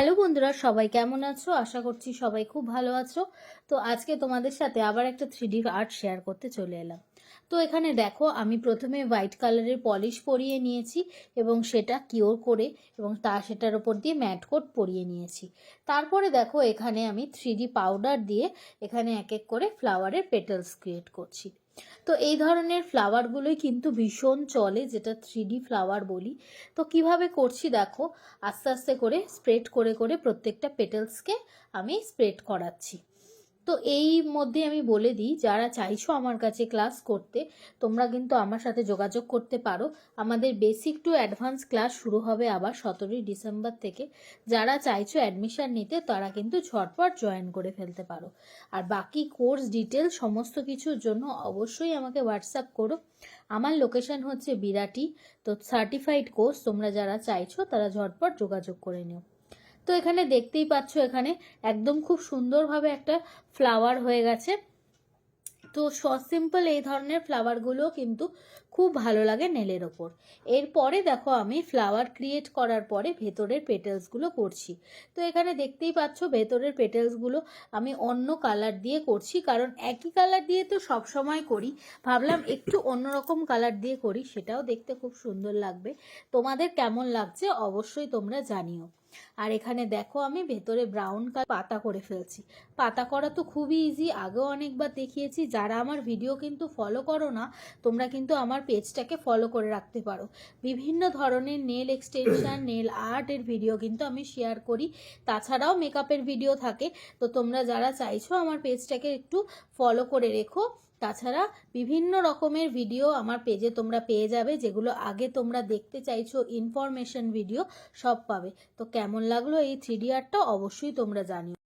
Hello বন্ধুরা, সবাই কেমন আছো? আশা করছি সবাই খুব ভালো আছো। তো আজকে তোমাদের সাথে আবার একটা 3D আর্ট শেয়ার করতে চলে এলাম। তো এখানে দেখো, আমি প্রথমে হোয়াইট কালারের পলিশ পরিয়ে নিয়েছি এবং সেটা কিওর করে এবং সেটার ওপর দিয়ে ম্যাট কোট পরিয়ে নিয়েছি। তারপরে দেখো, এখানে আমি 3D পাউডার দিয়ে এখানে এক এক করে ফ্লাওয়ারের পেটালস ক্রিয়েট করছি। তো এই ধরনের ফ্লাওয়ারগুলোই কিন্তু ভীষণ চলে, যেটা 3D ফ্লাওয়ার বলি। তো কিভাবে করছি দেখো, আস্তে আস্তে করে স্প্রেড করে করে প্রত্যেকটা পেটালসকে আমি স্প্রেড করাচ্ছি। তো এই মধ্যে আমি বলে দিই, যারা চাইছো আমার কাছে ক্লাস করতে, তোমরা কিন্তু আমার সাথে যোগাযোগ করতে পারো। আমাদের বেসিক টু অ্যাডভান্স ক্লাস শুরু হবে আবার 17ই ডিসেম্বর থেকে। যারা চাইছো অ্যাডমিশন নিতে, তারা কিন্তু ঝটপট জয়েন করে ফেলতে পারো। আর বাকি কোর্স ডিটেল সমস্ত কিছুর জন্য অবশ্যই আমাকে হোয়াটসঅ্যাপ করো। আমার লোকেশন হচ্ছে বিরাটি। তো সার্টিফাইড কোর্স তোমরা যারা চাইছো তারা ঝটপট যোগাযোগ করে নিও। তো এখানে দেখতেই পাচ্ছ, এখানে একদম খুব সুন্দরভাবে একটা ফ্লাওয়ার হয়ে গেছে। তো সিম্পল এই ধরনের ফ্লাওয়ারগুলো কিন্তু খুব ভালো লাগে নেলের ওপর। এরপরে দেখো, আমি ফ্লাওয়ার ক্রিয়েট করার পরে ভেতরের পেটেলসগুলো করছি। তো এখানে দেখতেই পাচ্ছ, ভেতরের পেটেলসগুলো আমি অন্য কালার দিয়ে করছি, কারণ একই কালার দিয়ে তো সব সময় করি। ভাবলাম একটু অন্যরকম কালার দিয়ে করি, সেটাও দেখতে খুব সুন্দর লাগবে। তোমাদের কেমন লাগছে অবশ্যই তোমরা জানিও। আর এখানে দেখো, আমি ভেতরে ব্রাউন কালার পাতা করে ফেলছি। পাতা করা তো খুবই ইজি, আগেও অনেকবার দেখিয়েছি। যারা আমার ভিডিও কিন্তু ফলো করো না, তোমরা কিন্তু আমার পেজটাকে ফলো করে রাখতে পারো। বিভিন্ন ধরনের নেল এক্সটেনশন, নেল আর্টের ভিডিও কিন্তু আমি শেয়ার করি। তাছাড়াও মেকআপের ভিডিও থাকে। তো তোমরা যারা চাইছো আমার পেজটাকে একটু ফলো করে রেখো। তাছাড়া বিভিন্ন রকমের ভিডিও আমার পেজে তোমরা পেয়ে যাবে, যেগুলো আগে তোমরা দেখতে চাইছো, ইনফরমেশন ভিডিও সব পাবে। তো কেমন লাগলো এই 3D আর্টটা অবশ্যই তোমরা জানিও।